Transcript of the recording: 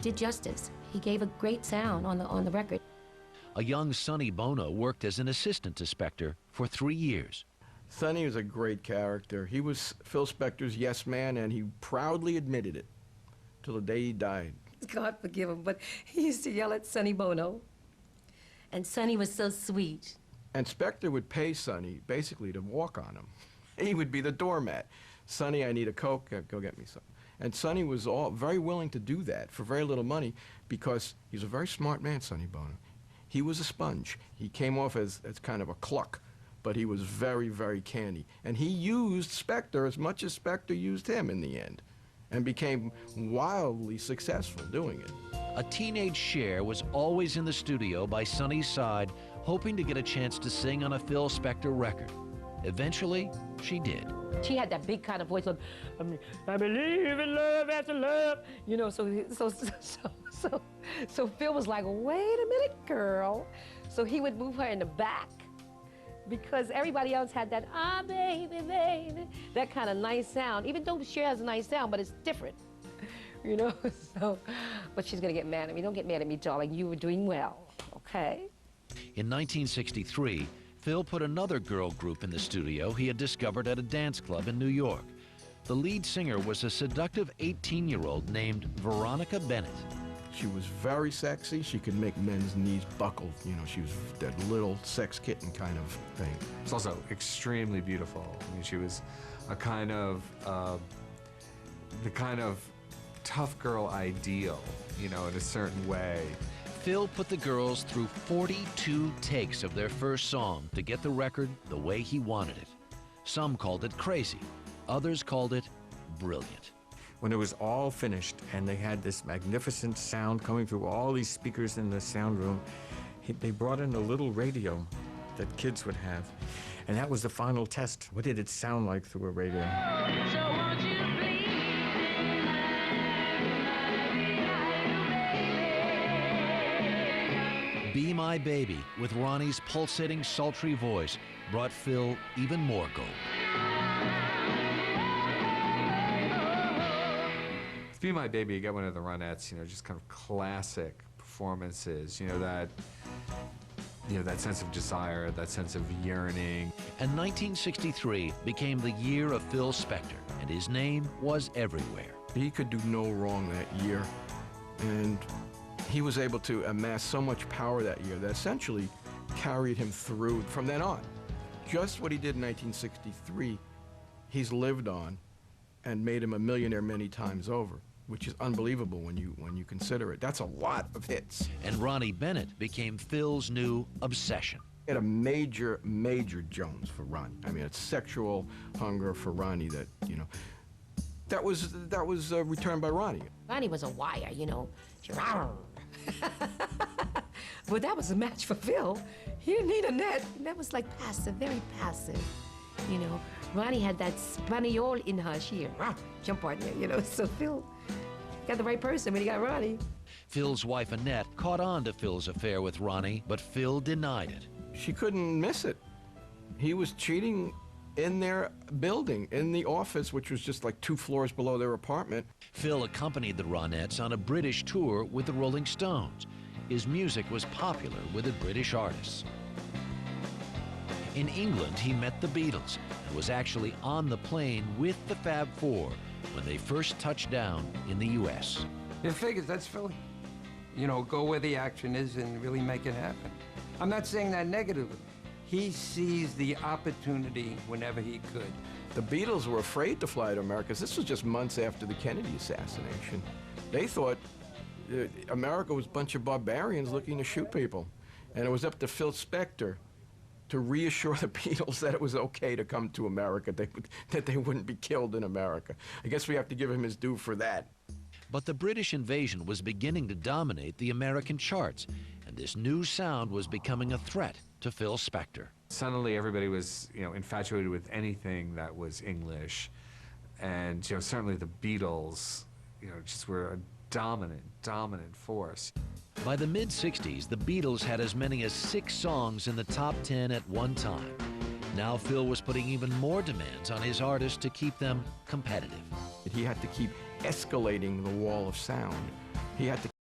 did justice. He gave a great sound on the record. A young Sonny Bono worked as an assistant to Spector for 3 years. Sonny was a great character. He was Phil Spector's yes man, and he proudly admitted it till the day he died. God forgive him, but he used to yell at Sonny Bono. And Sonny was so sweet. And Spector would pay Sonny basically to walk on him. He would be the doormat. Sonny, I need a Coke, go get me some. And Sonny was very willing to do that for very little money because he's a very smart man, Sonny Bono. He was a sponge. He came off as kind of a cluck, but he was very, very canny. And he used Spector as much as Spector used him in the end, and became wildly successful doing it. A teenage Cher was always in the studio by Sonny's side, hoping to get a chance to sing on a Phil Spector record. Eventually, she did. She had that big kind of voice of, I believe in love after love, you know, so Phil was like, wait a minute, girl. So he would move her in the back because everybody else had that, ah, baby, baby, that kind of nice sound, even though Cher has a nice sound, but it's different, you know, so, but she's gonna get mad at me. Don't get mad at me, darling, you were doing well, okay? In 1963, Phil put another girl group in the studio he had discovered at a dance club in New York. The lead singer was a seductive 18-year-old named Veronica Bennett. She was very sexy. She could make men's knees buckle. You know, she was that little sex kitten kind of thing. She's also extremely beautiful. I mean, she was a kind of, the kind of tough girl ideal, you know, in a certain way. Phil put the girls through 42 takes of their first song to get the record the way he wanted it. Some called it crazy, others called it brilliant. When it was all finished and they had this magnificent sound coming through all these speakers in the sound room, they brought in a little radio that kids would have. And that was the final test. What did it sound like through a radio? So won't you please Be My Baby, with Ronnie's pulsating, sultry voice, brought Phil even more gold. Be My Baby, you got one of the Ronettes, you know, just kind of classic performances, you know, that sense of desire, that sense of yearning. And 1963 became the year of Phil Spector, and his name was everywhere. He could do no wrong that year, and he was able to amass so much power that year that essentially carried him through from then on. Just what he did in 1963, he's lived on and made him a millionaire many times over, which is unbelievable when you consider it. That's a lot of hits. And Ronnie Bennett became Phil's new obsession. He had a major, major Jones for Ronnie. I mean, a sexual hunger for Ronnie that, you know, that was returned by Ronnie. Ronnie was a wire, you know. But that was a match for Phil. He didn't need a net. That was like passive, very passive, you know. Ronnie had that Spaniel in her. She jump on you, you know. So Phil got the right person when he got Ronnie. Phil's wife, Annette, caught on to Phil's affair with Ronnie, but Phil denied it. She couldn't miss it. He was cheating in their building, in the office, which was just like 2 floors below their apartment. Phil accompanied the Ronettes on a British tour with the Rolling Stones. His music was popular with the British artists. In England, he met the Beatles and was actually on the plane with the Fab Four when they first touched down in the U.S. It figures, that's Philly. You know, go where the action is and really make it happen. I'm not saying that negatively. He sees the opportunity whenever he could. The Beatles were afraid to fly to America, 'cause this was just months after the Kennedy assassination. They thought America was a bunch of barbarians looking to shoot people. And it was up to Phil Spector to reassure the Beatles that it was okay to come to America, that they wouldn't be killed in America. I guess we have to give him his due for that. But the British invasion was beginning to dominate the American charts, and this new sound was becoming a threat to Phil Spector. Suddenly everybody was, you know, infatuated with anything that was English. And, you know, certainly the Beatles, you know, just were a dominant force. By the mid-60s, the Beatles had as many as 6 songs in the top 10 at one time. Now Phil was putting even more demands on his artists to keep them competitive. He had to keep escalating the wall of sound. He had to